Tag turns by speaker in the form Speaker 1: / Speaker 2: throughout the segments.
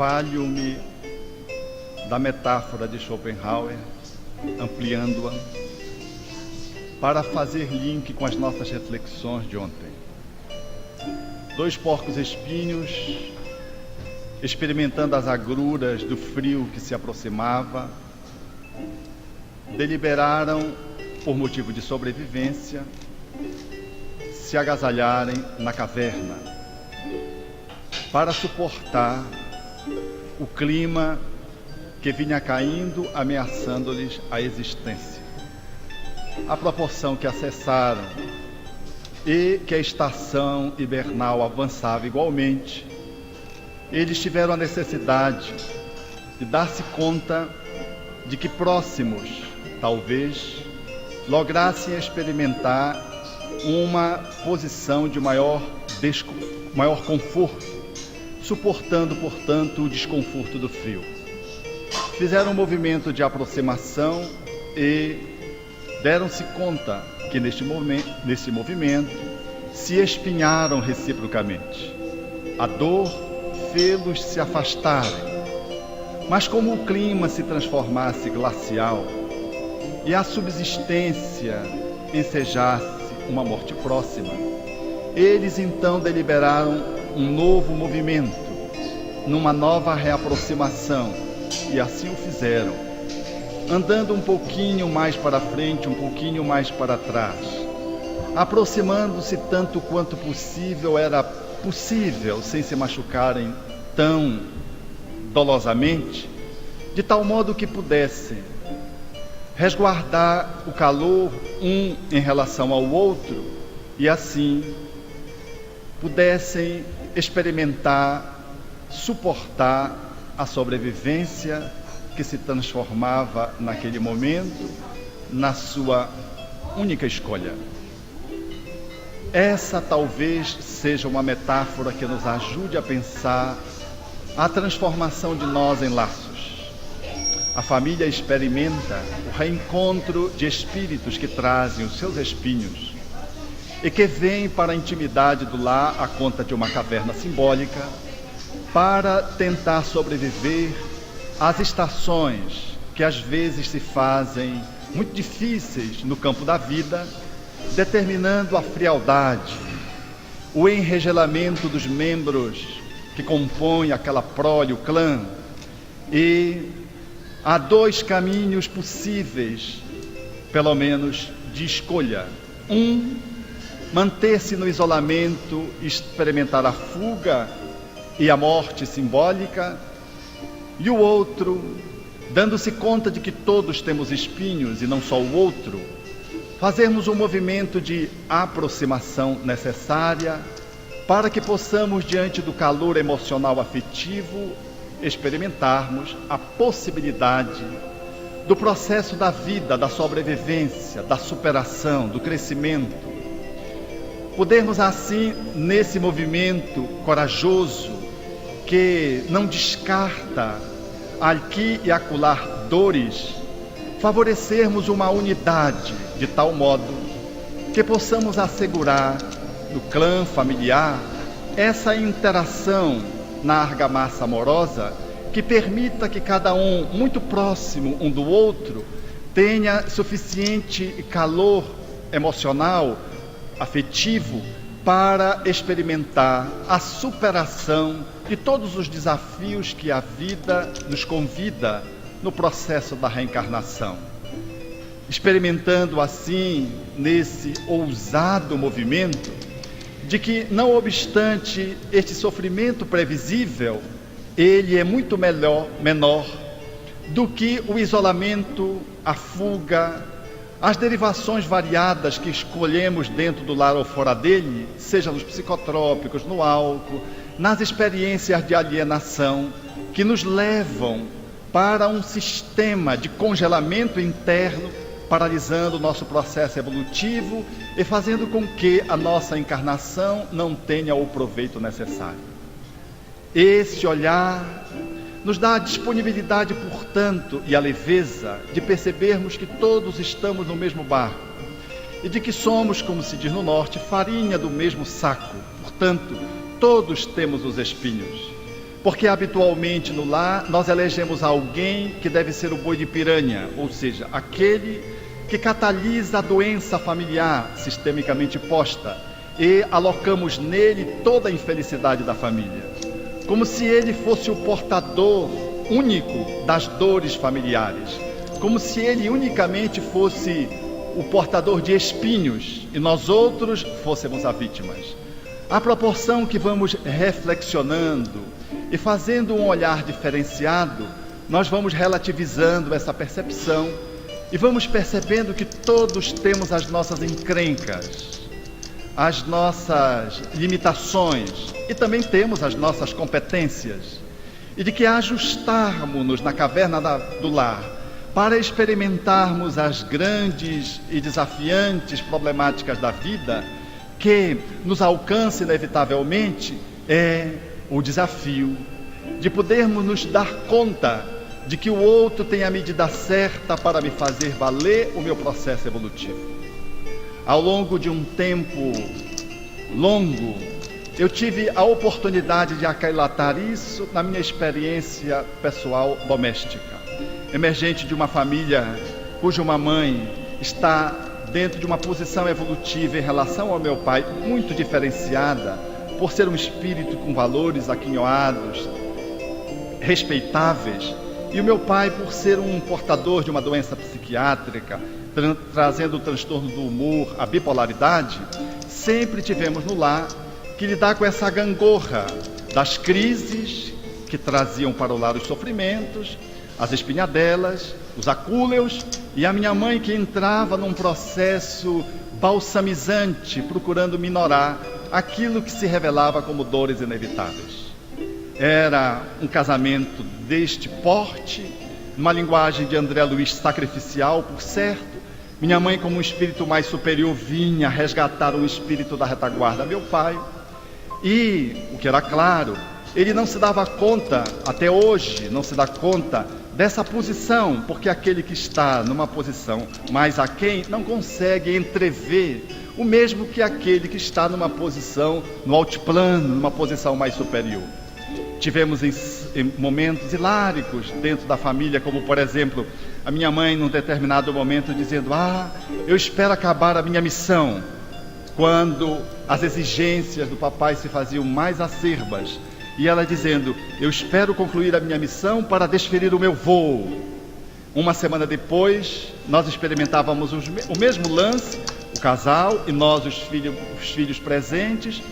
Speaker 1: valho-me da metáfora de Schopenhauer, ampliando-a, para fazer link com as nossas reflexões de ontem. Dois porcos espinhos, experimentando as agruras do frio que se aproximava, deliberaram, por motivo de sobrevivência, se agasalharem na caverna, para suportar o clima que vinha caindo, ameaçando-lhes a existência. À proporção que acessaram e que a estação hibernal avançava igualmente, eles tiveram a necessidade de dar-se conta de que próximos, talvez, lograssem experimentar uma posição de maior conforto, suportando, portanto, o desconforto do frio. Fizeram um movimento de aproximação e deram-se conta que nesse movimento se espinharam reciprocamente. A dor fê-los se afastarem, mas como o clima se transformasse glacial e a subsistência ensejasse uma morte próxima, eles então deliberaram um novo movimento, numa nova reaproximação, e assim o fizeram, andando um pouquinho mais para frente, um pouquinho mais para trás, aproximando-se tanto quanto possível era possível, sem se machucarem tão dolosamente, de tal modo que pudessem resguardar o calor um em relação ao outro e assim pudessem experimentar, suportar a sobrevivência que se transformava naquele momento na sua única escolha. Essa talvez seja uma metáfora que nos ajude a pensar a transformação de nós em laços. A família experimenta o reencontro de espíritos que trazem os seus espinhos e que vêm para a intimidade do lar à conta de uma caverna simbólica para tentar sobreviver às estações que às vezes se fazem muito difíceis no campo da vida, determinando a frialdade, o enregelamento dos membros que compõem aquela prole, o clã. E há dois caminhos possíveis, pelo menos de escolha. Um, manter-se no isolamento, experimentar a fuga e a morte simbólica. E o outro, dando-se conta de que todos temos espinhos e não só o outro, fazermos um movimento de aproximação necessária para que possamos, diante do calor emocional afetivo, experimentarmos a possibilidade do processo da vida, da sobrevivência, da superação, do crescimento. Podermos assim, nesse movimento corajoso, que não descarta aqui e acolá dores, favorecermos uma unidade de tal modo que possamos assegurar no clã familiar essa interação na argamassa amorosa que permita que cada um, muito próximo um do outro, tenha suficiente calor emocional, afetivo, para experimentar a superação de todos os desafios que a vida nos convida no processo da reencarnação. Experimentando assim, nesse ousado movimento, de que, não obstante este sofrimento previsível, ele é muito menor do que o isolamento, a fuga, as derivações variadas que escolhemos dentro do lar ou fora dele, seja nos psicotrópicos, no álcool, nas experiências de alienação, que nos levam para um sistema de congelamento interno, paralisando o nosso processo evolutivo e fazendo com que a nossa encarnação não tenha o proveito necessário. Esse olhar nos dá a disponibilidade, portanto, e a leveza de percebermos que todos estamos no mesmo barco e de que somos, como se diz no norte, farinha do mesmo saco. Portanto, todos temos os espinhos, Porque habitualmente no lar nós elegemos alguém que deve ser o boi de piranha, ou seja, aquele que catalisa a doença familiar sistemicamente posta, e alocamos nele toda a infelicidade da família, como se ele fosse o portador único das dores familiares, como se ele unicamente fosse o portador de espinhos e nós outros fôssemos as vítimas. À proporção que vamos reflexionando e fazendo um olhar diferenciado, nós vamos relativizando essa percepção e vamos percebendo que todos temos as nossas encrencas, as nossas limitações e também temos as nossas competências, e de que ajustarmos-nos na caverna do lar para experimentarmos as grandes e desafiantes problemáticas da vida que nos alcança inevitavelmente é o desafio de podermos nos dar conta de que o outro tem a medida certa para me fazer valer o meu processo evolutivo. Ao longo de um tempo longo, eu tive a oportunidade de aquilatar isso na minha experiência pessoal doméstica, emergente de uma família cuja mamãe está dentro de uma posição evolutiva em relação ao meu pai muito diferenciada, por ser um espírito com valores aquinhoados, respeitáveis, e o meu pai por ser um portador de uma doença psiquiátrica, trazendo o transtorno do humor, a bipolaridade. Sempre tivemos no lar que lidar com essa gangorra das crises que traziam para o lar os sofrimentos, as espinhadelas, os acúleos, e a minha mãe que entrava num processo balsamizante, procurando minorar aquilo que se revelava como dores inevitáveis. Era um casamento deste porte, uma linguagem de André Luiz sacrificial, por certo. Minha mãe, como um espírito mais superior, vinha resgatar o espírito da retaguarda, meu pai. E, o que era claro, ele não se dava conta, até hoje, não se dá conta dessa posição, porque aquele que está numa posição mais aquém não consegue entrever o mesmo que aquele que está numa posição no altiplano, numa posição mais superior. Tivemos em momentos hiláricos dentro da família, como por exemplo, a minha mãe num determinado momento dizendo: eu espero acabar a minha missão, quando as exigências do papai se faziam mais acerbas, e ela dizendo: eu espero concluir a minha missão para desferir o meu voo. Uma semana depois, nós experimentávamos o mesmo lance, o casal e nós, os filhos presentes,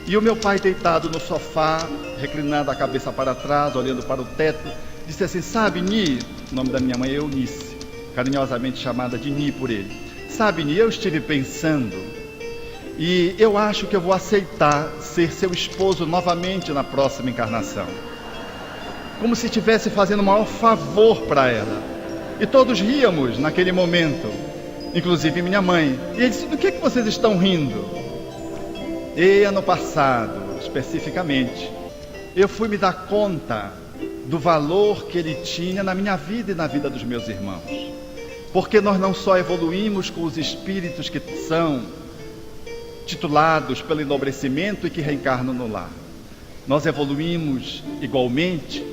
Speaker 1: e o meu pai deitado no sofá, reclinando a cabeça para trás, olhando para o teto, disse assim: sabe, Ni, o nome da minha mãe é Eunice, carinhosamente chamada de Ni por ele. Sabe, Ni, eu estive pensando, e eu acho que eu vou aceitar ser seu esposo novamente na próxima encarnação. Como se estivesse fazendo o maior favor para ela. E todos ríamos naquele momento, inclusive minha mãe. E ele disse: do que vocês estão rindo? E ano passado, especificamente, eu fui me dar conta do valor que ele tinha na minha vida e na vida dos meus irmãos. Porque nós não só evoluímos com os espíritos que são titulados pelo enobrecimento e que reencarnam no lar. Nós evoluímos igualmente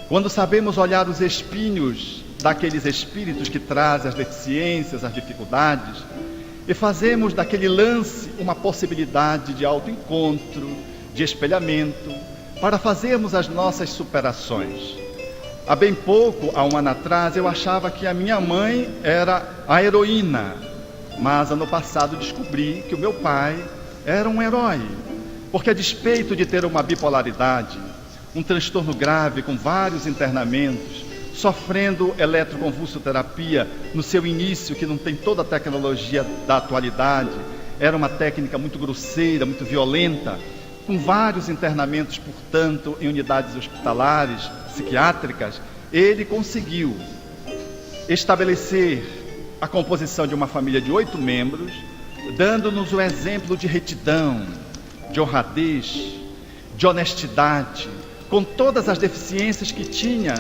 Speaker 1: quando sabemos olhar os espinhos daqueles espíritos que trazem as deficiências, as dificuldades, e fazemos daquele lance uma possibilidade de autoencontro, de espelhamento, para fazermos as nossas superações. Há bem pouco, há um ano atrás, eu achava que a minha mãe era a heroína, mas ano passado descobri que o meu pai era um herói, porque a despeito de ter uma bipolaridade, um transtorno grave com vários internamentos, sofrendo eletroconvulsoterapia no seu início, que não tem toda a tecnologia da atualidade, era uma técnica muito grosseira, muito violenta, com vários internamentos, portanto, em unidades hospitalares, psiquiátricas, ele conseguiu estabelecer a composição de uma família de 8 membros, dando-nos o exemplo de retidão, de honradez, de honestidade, com todas as deficiências que tinha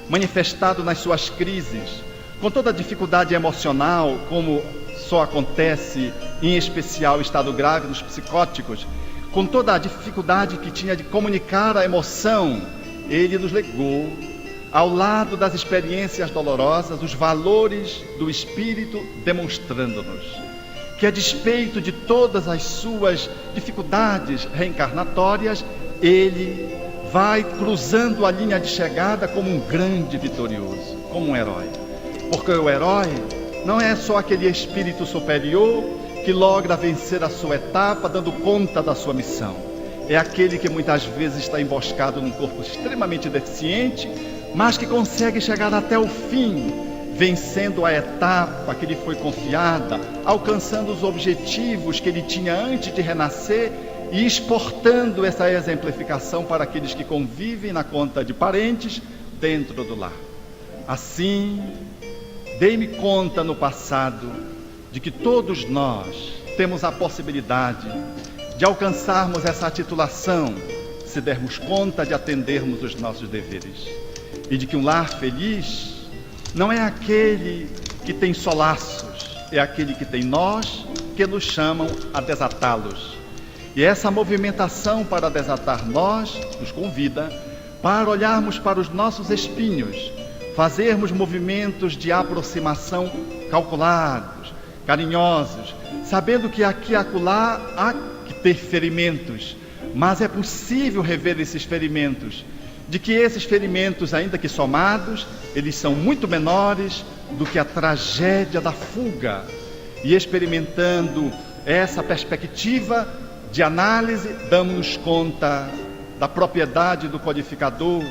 Speaker 1: manifestado nas suas crises, com toda a dificuldade emocional, como só acontece em especial em estado grave nos psicóticos, com toda a dificuldade que tinha de comunicar a emoção ele nos legou, ao lado das experiências dolorosas, os valores do Espírito, demonstrando-nos que, a despeito de todas as suas dificuldades reencarnatórias, ele vai cruzando a linha de chegada como um grande vitorioso, como um herói. Porque o herói não é só aquele espírito superior que logra vencer a sua etapa dando conta da sua missão. É aquele que muitas vezes está emboscado num corpo extremamente deficiente, mas que consegue chegar até o fim, vencendo a etapa que lhe foi confiada, alcançando os objetivos que ele tinha antes de renascer e exportando essa exemplificação para aqueles que convivem na conta de parentes dentro do lar. Assim, dei-me conta no passado de que todos nós temos a possibilidade de alcançarmos essa titulação, se dermos conta de atendermos os nossos deveres. E de que um lar feliz não é aquele que tem só laços, é aquele que tem nós, que nos chamam a desatá-los. E essa movimentação para desatar nós nos convida para olharmos para os nossos espinhos, fazermos movimentos de aproximação calculados, carinhosos, sabendo que aqui e acolá há que ter ferimentos, mas é possível rever esses ferimentos, de que esses ferimentos, ainda que somados, eles são muito menores do que a tragédia da fuga. E experimentando essa perspectiva de análise, damos-nos conta da propriedade do codificador,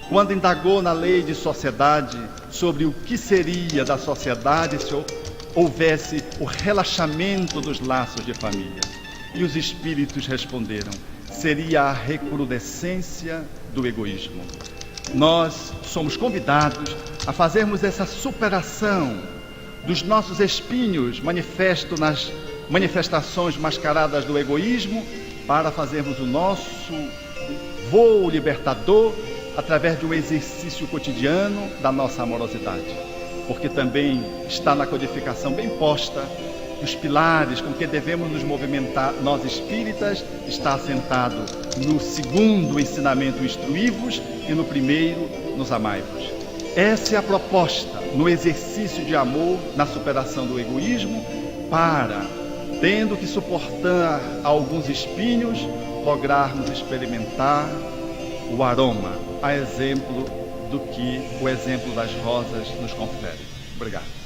Speaker 1: quando indagou na lei de sociedade sobre o que seria da sociedade se houvesse o relaxamento dos laços de família. E os espíritos responderam: seria a recrudescência do egoísmo. Nós somos convidados a fazermos essa superação dos nossos espinhos manifesto nas manifestações mascaradas do egoísmo, para fazermos o nosso voo libertador através de um exercício cotidiano da nossa amorosidade. Porque também está na codificação bem posta que os pilares com que devemos nos movimentar, nós espíritas, está assentado no segundo ensinamento, instruí-vos, e no primeiro, nos amai-vos. Essa é a proposta no exercício de amor, na superação do egoísmo, para, tendo que suportar alguns espinhos, lograrmos experimentar o aroma, a exemplo do que o exemplo das rosas nos confere. Obrigado.